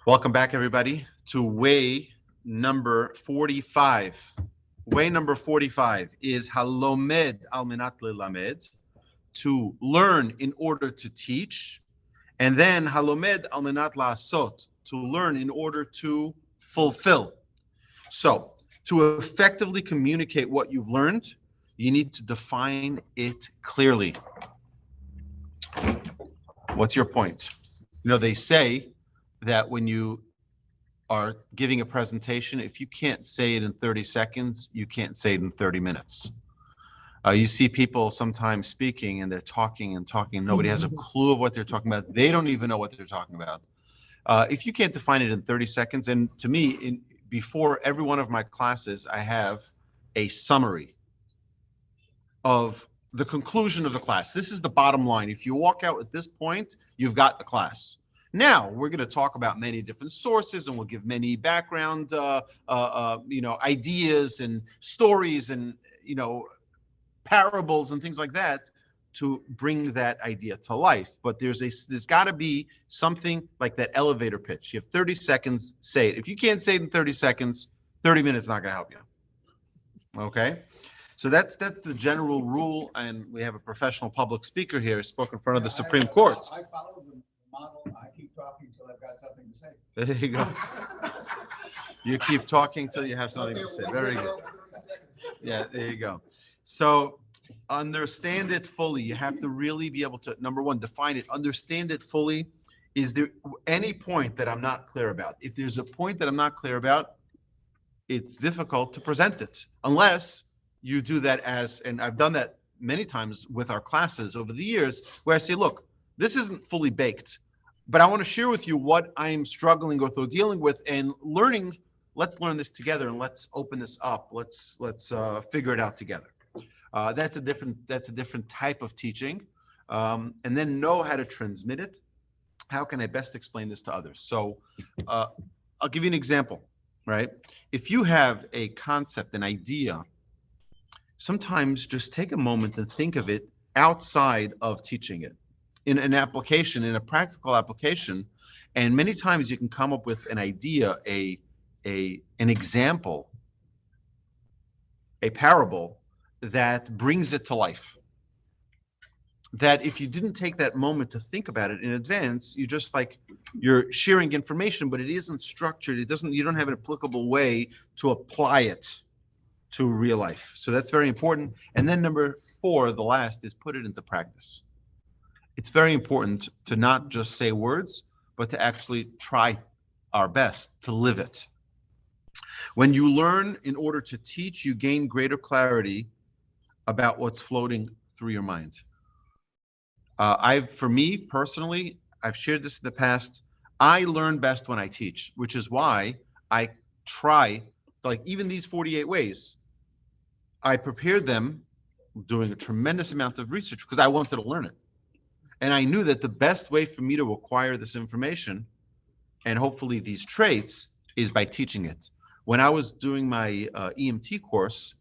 Welcome back, everybody, to way number 45. Way number 45 is halomed al menat lelamed, to learn in order to teach, and then halomed al menat la'asot, to learn in order to fulfill. So, to effectively communicate what you've learned, you need to define it clearly. What's your point? You know, they say that when you are giving a presentation, if you can't say it in 30 seconds, you can't say it in 30 minutes. You see people sometimes speaking and they're talking and talking, and nobody has a clue of what they're talking about. They don't even know what they're talking about. If you can't define it in 30 seconds, and to me, before every one of my classes, I have a summary of the conclusion of the class. This is the bottom line. If you walk out at this point, you've got the class. Now, we're going to talk about many different sources, and we'll give many background, ideas and stories and, parables and things like that to bring that idea to life. But there's got to be something like that elevator pitch. You have 30 seconds, say it. If you can't say it in 30 seconds, 30 minutes is not going to help you. Okay? So that's the general rule, and we have a professional public speaker here who spoke in front of the Supreme Court. I follow the model. I keep talking until I've got something to say. There you go. You keep talking till you have something to say. Very good. Yeah, there you go. So understand it fully. You have to really be able to, number one, define it. Understand it fully. Is there any point that I'm not clear about? If there's a point that I'm not clear about, it's difficult to present it unless you do that and I've done that many times with our classes over the years, where I say, look, this isn't fully baked, but I want to share with you what I'm struggling with or dealing with and learning. Let's learn this together and let's open this up. Let's figure it out together. That's a different type of teaching, and then know how to transmit it. How can I best explain this to others? So I'll give you an example, right? If you have a concept, an idea, sometimes just take a moment and think of it outside of teaching it in an application, in a practical application. And many times you can come up with an idea, an example, a parable that brings it to life. That if you didn't take that moment to think about it in advance, you're sharing information, but it isn't structured. You don't have an applicable way to apply it to real life. So that's very important. And then number 4, the last, is put it into practice. It's very important to not just say words, but to actually try our best to live it. When you learn in order to teach, you gain greater clarity about what's floating through your mind. For me personally, I've shared this in the past, I learn best when I teach, which is why I try, like even these 48 ways, I prepared them doing a tremendous amount of research because I wanted to learn it. And I knew that the best way for me to acquire this information and hopefully these traits is by teaching it. When I was doing my EMT course,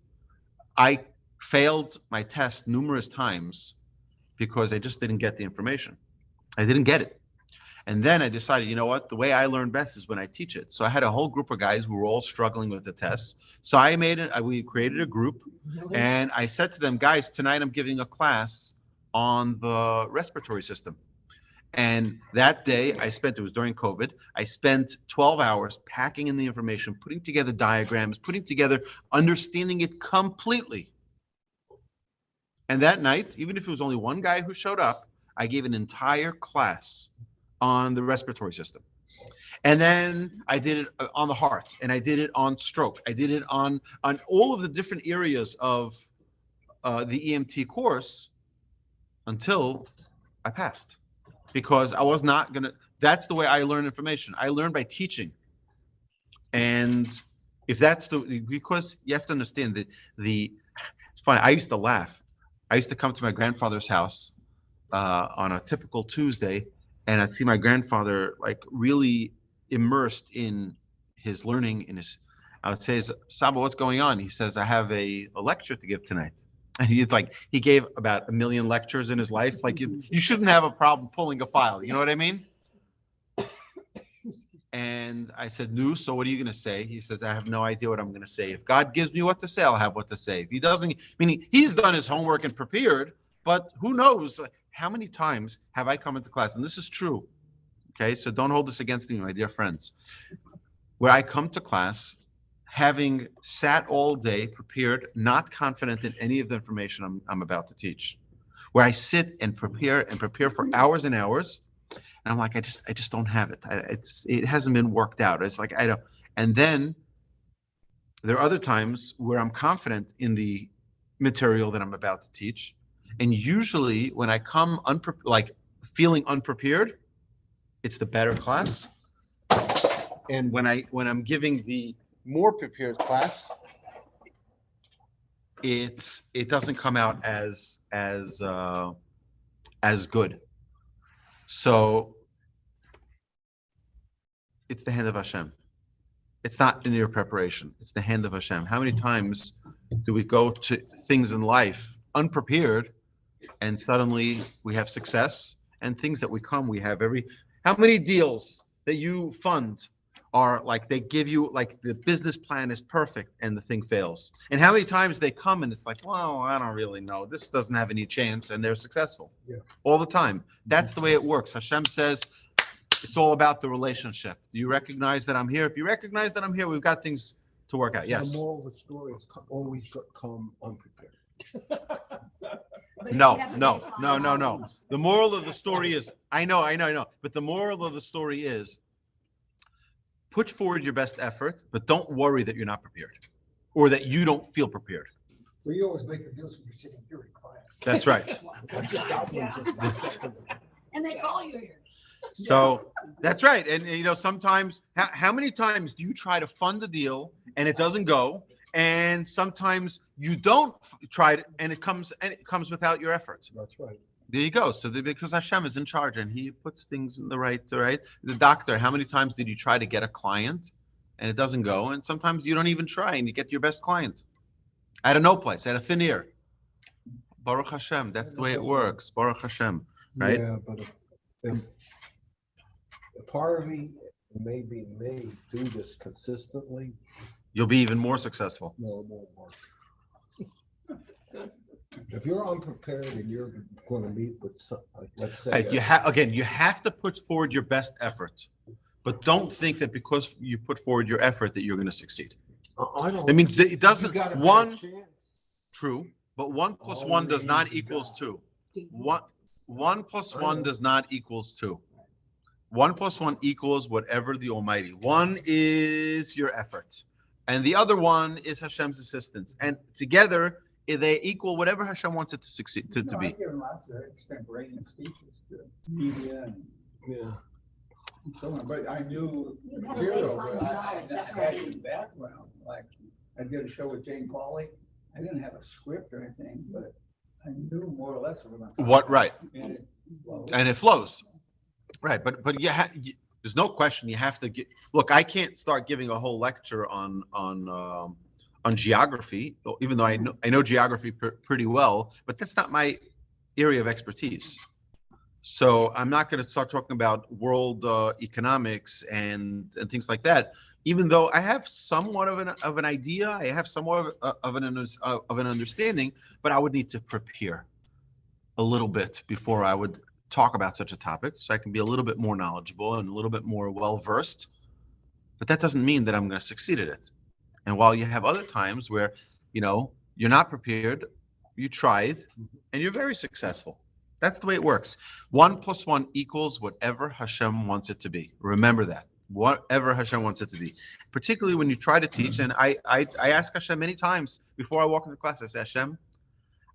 I failed my test numerous times because I just didn't get the information. I didn't get it. And then I decided, you know what, the way I learn best is when I teach it. So I had a whole group of guys who were all struggling with the tests. So we created a group, and I said to them, guys, tonight I'm giving a class on the respiratory system. And that day it was during COVID, I spent 12 hours packing in the information, putting together diagrams, understanding it completely. And that night, even if it was only one guy who showed up, I gave an entire class on the respiratory system. And then I did it on the heart, and I did it on stroke. I did it on all of the different areas of the EMT course until I passed. Because I was not going to, that's the way I learn information. I learn by teaching. And because you have to understand that it's funny, I used to laugh. I used to come to my grandfather's house on a typical Tuesday, and I'd see my grandfather really immersed in his learning. I would say, Saba, what's going on? He says, I have a lecture to give tonight. And he gave about 1 million lectures in his life. You shouldn't have a problem pulling a file. You know what I mean? And I said, "No, so what are you going to say?" He says, "I have no idea what I'm going to say. If God gives me what to say, I'll have what to say. If he doesn't, meaning he's done his homework and prepared, but who knows? How many times have I come into class, and this is true, okay? So don't hold this against me, my dear friends, where I come to class having sat all day, prepared, not confident in any of the information I'm about to teach, where I sit and prepare for hours and hours. And I'm like, I just don't have it. It hasn't been worked out. It's like, I don't. And then there are other times where I'm confident in the material that I'm about to teach. And usually when I come feeling unprepared, it's the better class. And when I'm giving the more prepared class, it doesn't come out as good. So it's the hand of Hashem. It's not in your preparation. It's the hand of Hashem. How many times do we go to things in life unprepared, and suddenly we have success? And things that we have how many deals that you fund are like, they give you, like, the business plan is perfect and the thing fails? And how many times they come and it's like, well, I don't really know, this doesn't have any chance, and they're successful. Yeah. All the time. That's the way it works. Hashem says it's all about the relationship. Do you recognize that I'm here? If you recognize that I'm here, we've got things to work out. Yes. The moral of the story is always come unprepared. No. The moral of the story is, I know. But the moral of the story is, put forward your best effort, but don't worry that you're not prepared or that you don't feel prepared. Well, you always make the deals when you're sitting here in class. That's right. And they call you here. So that's right. And sometimes, how many times do you try to fund a deal and it doesn't go? And sometimes you don't try it and it comes without your efforts. That's right. There you go. So because Hashem is in charge and he puts things in the right. The doctor, how many times did you try to get a client and it doesn't go? And sometimes you don't even try and you get your best client out of no place, out of thin air. Baruch Hashem. That's the way it works. Baruch Hashem. Right? Yeah, but if part of me, maybe may do this consistently, you'll be even more successful. no, it won't work. If you're unprepared and you're going to meet with let's say, Right, you have to put forward your best effort, but don't think that because you put forward your effort that you're going to succeed. I don't. I mean, it doesn't. You got a One, better chance. true, but 1 + 1 does not equals 2. 1 + 1 does not equals 2. 1 + 1 equals whatever the Almighty. One is your effort, and the other one is Hashem's assistance, and together they equal whatever Hashem wants it to succeed to I be. give lots of extemporaneous speeches to media and Yeah. so on, but I knew You have a zero, baseline but I knowledge, that's had right. any background. Like, I did a show with Jane Pauley. I didn't have a script or anything, but I knew more or less what I'm talking What, about. right. And It flows. Right, but there's no question you have to get. Look, I can't start giving a whole lecture on geography, even though I know geography pretty well, but that's not my area of expertise. So I'm not going to start talking about world economics and things like that. Even though I have somewhat of an idea, I have somewhat of an understanding, but I would need to prepare a little bit before I would talk about such a topic, so I can be a little bit more knowledgeable and a little bit more well-versed. But that doesn't mean that I'm going to succeed at it. And while you have other times where, you're not prepared, you tried, and you're very successful. That's the way it works. 1 + 1 equals whatever Hashem wants it to be. Remember that. Whatever Hashem wants it to be. Particularly when you try to teach, and I ask Hashem many times before I walk into class, I say, Hashem,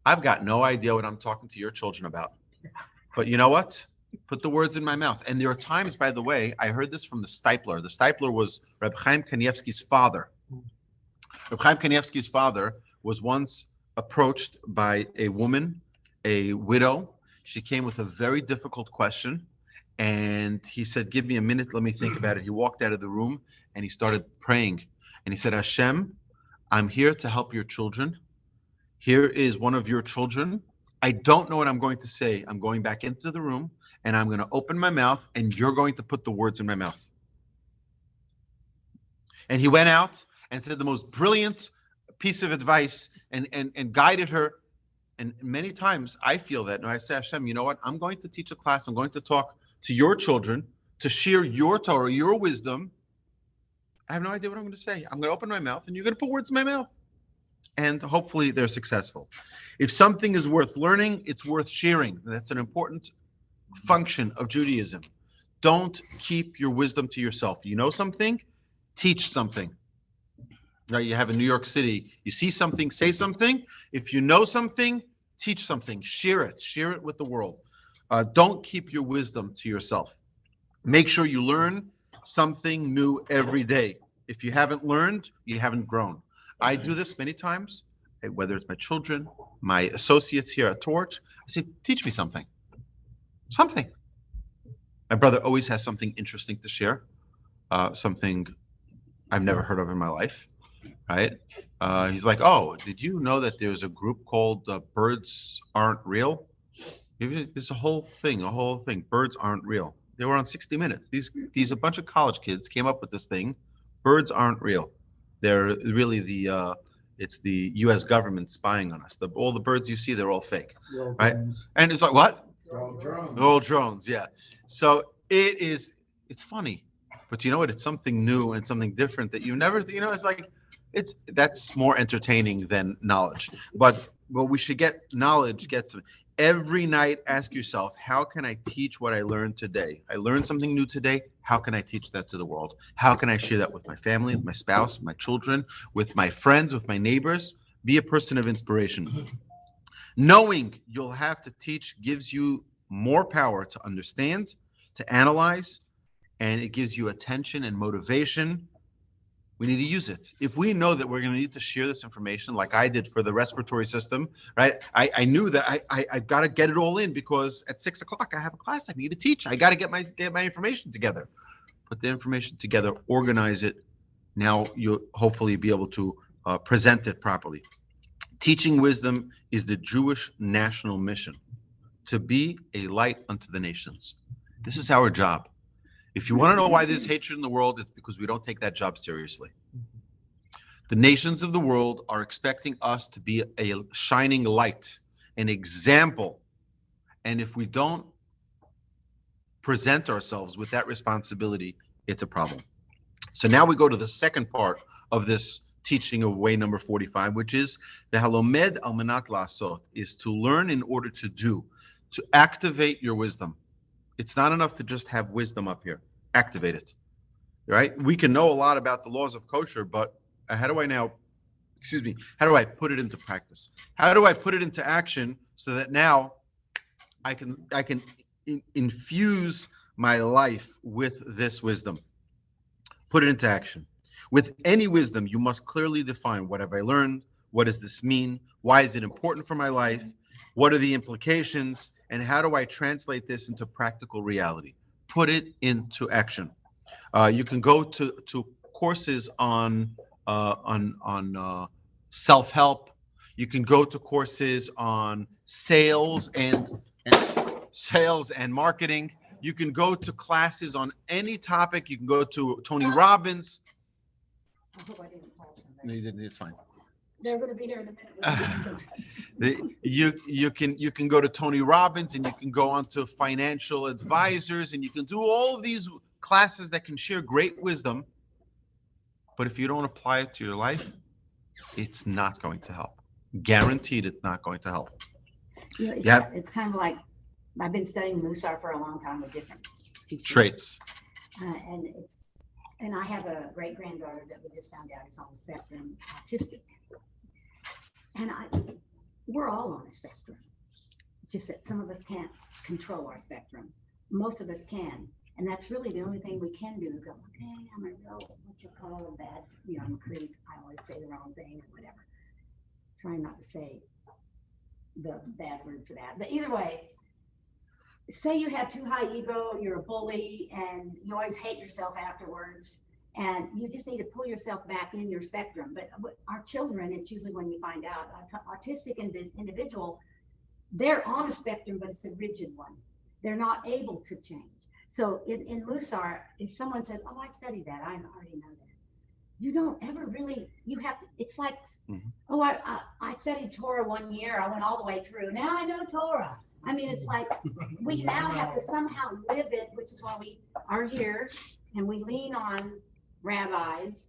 I've got no idea what I'm talking to your children about. But you know what? Put the words in my mouth. And there are times, by the way, I heard this from the Stipler. The Stipler was Reb Chaim Kanievsky's father. Reb Chaim Kanievsky's father was once approached by a woman, a widow. She came with a very difficult question. And he said, give me a minute, let me think about it. He walked out of the room and he started praying. And he said, Hashem, I'm here to help your children. Here is one of your children. I don't know what I'm going to say. I'm going back into the room and I'm going to open my mouth and you're going to put the words in my mouth. And he went out and said the most brilliant piece of advice and guided her. And many times I feel that, and I say, Hashem, you know what? I'm going to teach a class. I'm going to talk to your children, to share your Torah, your wisdom. I have no idea what I'm going to say. I'm going to open my mouth, and you're going to put words in my mouth. And hopefully they're successful. If something is worth learning, it's worth sharing. That's an important function of Judaism. Don't keep your wisdom to yourself. You know something? Teach something. Now you have in New York City, you see something, say something. If you know something, teach something. Share it with the world. Don't keep your wisdom to yourself. Make sure you learn something new every day. If you haven't learned, you haven't grown. I do this many times, whether it's my children, my associates here at Torch. I say, teach me something. Something. My brother always has something interesting to share, something I've never heard of in my life, right? He's like, oh, did you know that there's a group called Birds Aren't Real? There's a whole thing. Birds aren't real. They were on 60 Minutes. These a bunch of college kids came up with this thing. Birds aren't real. They're really it's the U.S. government spying on us. All the birds you see, they're all fake, right? And it's like, what? They're all drones. They're all drones, yeah. So it's funny, but you know what? It's something new and something different that you never, it's like, that's more entertaining than knowledge. But we should get knowledge, every night, ask yourself, how can I teach what I learned today? I learned something new today. How can I teach that to the world? How can I share that with my family, with my spouse, my children, with my friends, with my neighbors? Be a person of inspiration. Knowing you'll have to teach gives you more power to understand, to analyze, and it gives you attention and motivation. We need to use it. If we know that we're going to need to share this information, like I did for the respiratory system, right? I knew that I've got to get it all in because at 6 o'clock I have a class I need to teach. I got to get my information together. Put the information together, organize it. Now you'll hopefully be able to present it properly. Teaching wisdom is the Jewish national mission, to be a light unto the nations. This is our job. If you want to know why there's hatred in the world, it's because we don't take that job seriously. The nations of the world are expecting us to be a shining light, an example. And if we don't present ourselves with that responsibility, it's a problem. So now we go to the second part of this teaching of way number 45, which is the halomed al manat la'asot, is to learn in order to do, to activate your wisdom. It's not enough to just have wisdom up here. Activate it, right? We can know a lot about the laws of kosher, but how do I put it into practice? How do I put it into action so that now I can infuse my life with this wisdom? Put it into action. With any wisdom, you must clearly define, what have I learned? What does this mean? Why is it important for my life? What are the implications? And how do I translate this into practical reality? Put it into action. You can go to courses on self-help. You can go to courses on sales and marketing. You can go to classes on any topic. You can go to Tony Robbins. I hope I didn't call somebody. No, you didn't. It's fine. They're going to be here in a minute. You can go to Tony Robbins, and you can go on to financial advisors, and you can do all of these classes that can share great wisdom. But if you don't apply it to your life, it's not going to help. Guaranteed, it's not going to help. It's kind of like, I've been studying Musar for a long time with different teachers. Traits. And I have a great granddaughter that we just found out is on the spectrum, autistic. And we're all on a spectrum. It's just that some of us can't control our spectrum. Most of us can. And that's really the only thing we can do. Go, okay, I'm a real, what you call a bad, I'm a creep. I always say the wrong thing or whatever. Trying not to say the bad word for that. But either way, say you have too high ego, you're a bully, and you always hate yourself afterwards, and you just need to pull yourself back in your spectrum. But our children, it's usually when you find out, autistic individual, they're on a spectrum, but it's a rigid one. They're not able to change. So in Musar, if someone says, oh, I studied that, I already know that. you don't ever really, you have to, it's like, Mhm. oh, I studied Torah 1 year. I went all the way through. Now I know Torah. I mean, it's like, we now have to somehow live it, which is why we are here. And we lean on rabbis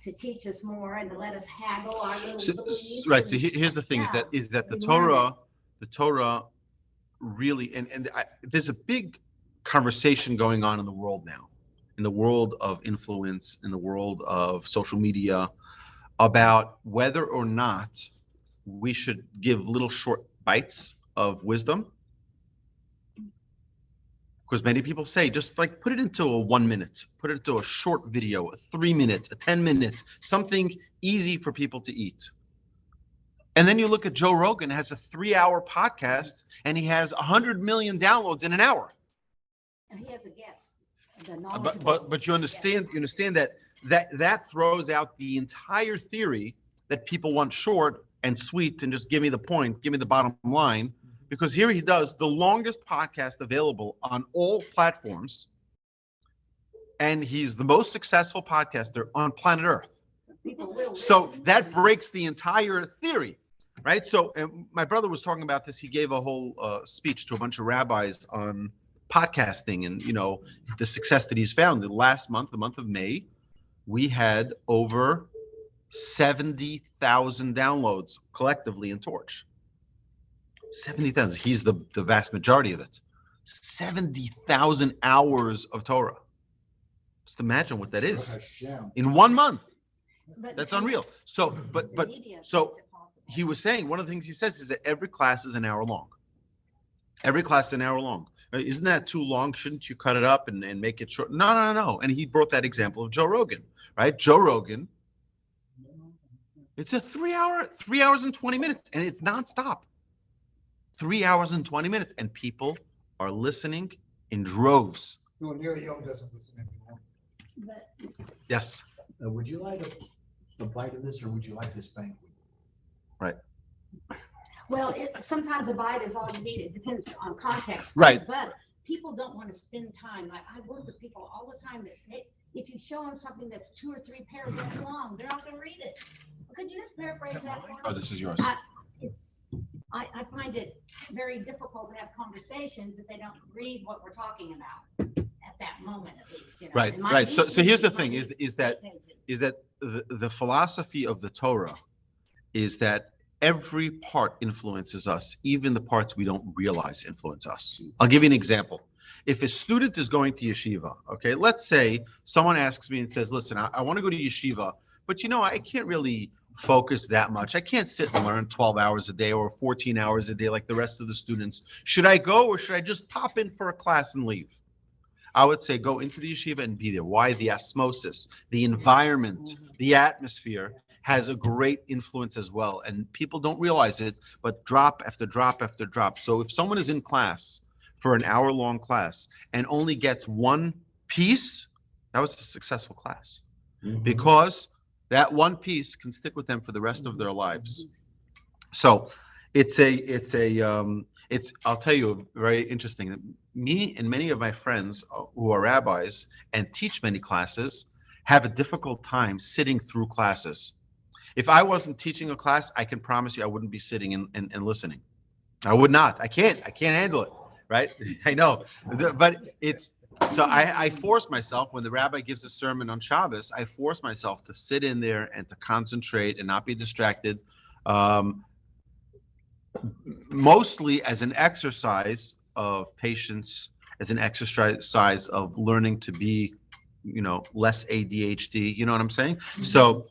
to teach us more and to let us haggle our little beliefs. Right. So here's the thing: Yeah, is that we learn the Torah really, there's a big conversation going on in the world now, in the world of influence, in the world of social media, about whether or not we should give little short bites of wisdom. Because many people say, just like put it into a 1 minute, put it into a short video, a 3 minute, a 10 minute, something easy for people to eat. And then you look at Joe Rogan, has a 3-hour podcast, and he has 100 million downloads in an hour. And he has a guest. But you understand that throws out the entire theory that people want short and sweet and just give me the point, give me the bottom line. Because here he does the longest podcast available on all platforms, and he's the most successful podcaster on planet Earth. So that breaks the entire theory, right? So my brother was talking about this. He gave a whole speech to a bunch of rabbis on podcasting and, the success that he's found. Last month, the month of May, we had over 70,000 downloads collectively in Torch. 70,000. He's the vast majority of it. 70,000 hours of Torah. Just imagine what that is in 1 month. That's unreal. So, so he was saying, one of the things he says is that every class is an hour long. Every class is an hour long. Isn't that too long? Shouldn't you cut it up and make it short? No. And he brought that example of Joe Rogan, right? Joe Rogan. It's a 3 hours and 20 minutes, and it's nonstop. 3 hours and 20 minutes, and people are listening in droves. No, Neil Young doesn't listen anymore. Yes. Would you like a bite of this, or would you like this banquet? Right. Well, sometimes a bite is all you need. It depends on context. Right. But people don't want to spend time. Like I work with people all the time that if you show them something that's 2 or 3 paragraphs long, they're not going to read it. Could you just paraphrase that for me? Oh, this is yours. I find it very difficult to have conversations if they don't read what we're talking about at that moment, at least. Right. So here's the thing: is that the philosophy of the Torah is that every part influences us, even the parts we don't realize influence us. I'll give you an example. If a student is going to yeshiva, okay, let's say someone asks me and says, "Listen, I want to go to yeshiva, but I can't really focus that much. I can't sit and learn 12 hours a day or 14 hours a day like the rest of the students. Should I go, or should I just pop in for a class and leave?" I would say go into the yeshiva and be there. Why? The osmosis, the environment, the atmosphere has a great influence as well. And people don't realize it, but drop after drop after drop. So if someone is in class for an hour-long class and only gets one piece, that was a successful class. Because that one piece can stick with them for the rest of their lives. So I'll tell you, very interesting. Me and many of my friends who are rabbis and teach many classes have a difficult time sitting through classes. If I wasn't teaching a class, I can promise you I wouldn't be sitting and listening. I would not. I can't handle it, right? I know, but so I force myself, when the rabbi gives a sermon on Shabbos, I force myself to sit in there and to concentrate and not be distracted, mostly as an exercise of patience, as an exercise of learning to be, less ADHD. You know what I'm saying? So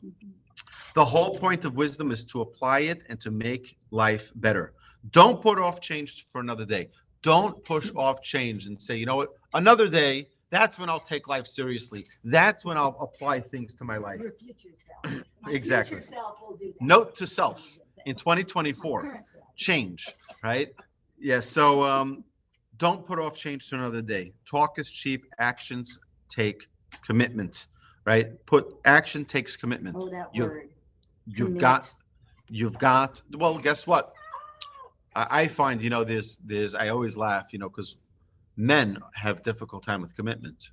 the whole point of wisdom is to apply it and to make life better. Don't put off change for another day. Don't push off change and say, another day, that's when I'll take life seriously. That's when I'll apply things to my life. Your future self. My Exactly. Future self will do that. Note to self in 2024, change, right? Yeah, so don't put off change to another day. Talk is cheap, actions take commitment, right? Action takes commitment. Oh, that You've- word. You've got, well, guess what? I find, I always laugh, because men have difficult time with commitment.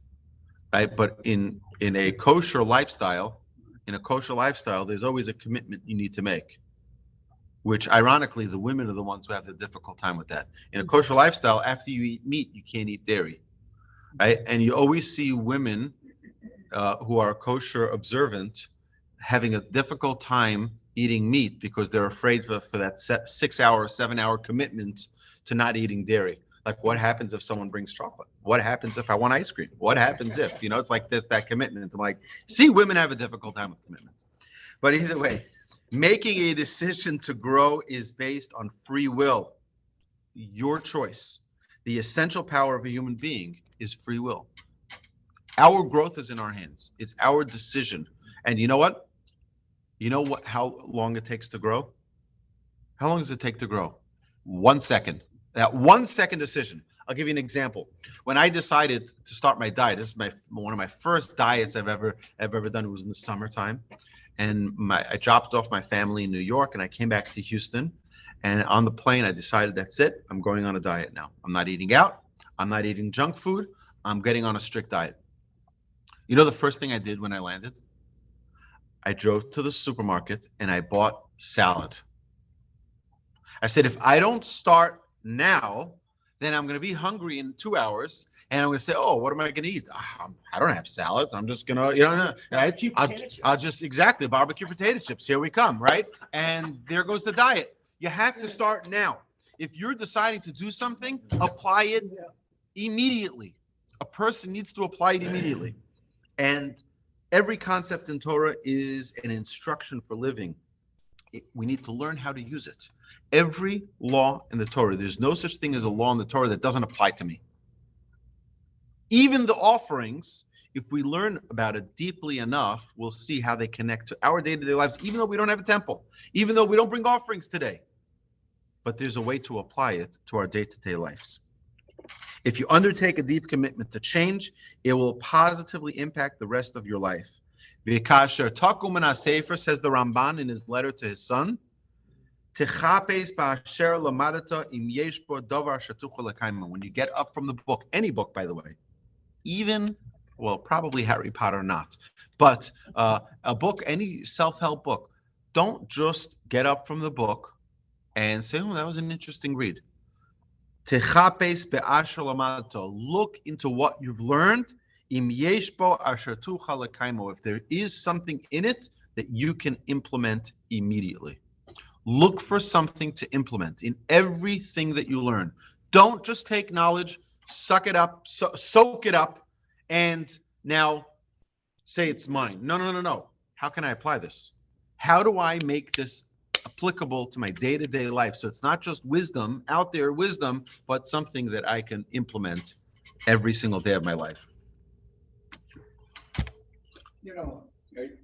right? But in a kosher lifestyle, there's always a commitment you need to make, which ironically, the women are the ones who have the difficult time with that. In a kosher lifestyle, after you eat meat, you can't eat dairy, right? And you always see women who are kosher observant having a difficult time eating meat because they're afraid for that 6-hour, 7-hour commitment to not eating dairy. Like, what happens if someone brings chocolate? What happens if I want ice cream? What happens if, it's like that commitment. I'm like, see, women have a difficult time with commitment. But either way, making a decision to grow is based on free will, your choice. The essential power of a human being is free will. Our growth is in our hands. It's our decision. And you know what? How long it takes to grow? How long does it take to grow? 1 second. That 1 second decision. I'll give you an example. When I decided to start my diet, this is one of my first diets I've ever done. It was in the summertime. And I dropped off my family in New York and I came back to Houston. And on the plane, I decided that's it. I'm going on a diet now. I'm not eating out. I'm not eating junk food. I'm getting on a strict diet. You know the first thing I did when I landed? I drove to the supermarket and I bought salad. I said, if I don't start now, then I'm going to be hungry in 2 hours. And I'm going to say, oh, what am I going to eat? I don't have salad. I'm just going to, I'll just, exactly, barbecue potato chips. Here we come, right? And there goes the diet. You have to start now. If you're deciding to do something, apply it immediately. A person needs to apply it immediately. And every concept in Torah is an instruction for living. We need to learn how to use it. Every law in the Torah, there's no such thing as a law in the Torah that doesn't apply to me. Even the offerings, if we learn about it deeply enough, we'll see how they connect to our day-to-day lives, even though we don't have a temple, even though we don't bring offerings today. But there's a way to apply it to our day-to-day lives. If you undertake a deep commitment to change, it will positively impact the rest of your life. V'kasher takum min sefer, says the Ramban in his letter to his son, Techapes ba'asher lamadata im yesh bo davar shatucha l'kaima. When you get up from the book, any book, by the way, even, well, probably Harry Potter not, but a book, any self-help book, don't just get up from the book and say, oh, that was an interesting read. Techapes be'asher lamadata. Look into what you've learned. Im yesh bo asher tucha l'kaima. If there is something in it that you can implement immediately. Look for something to implement in everything that you learn. Don't just take knowledge, suck it up, soak it up, and now say it's mine. No. How can I apply this? How do I make this applicable to my day-to-day life? So it's not just wisdom, out there wisdom, but something that I can implement every single day of my life.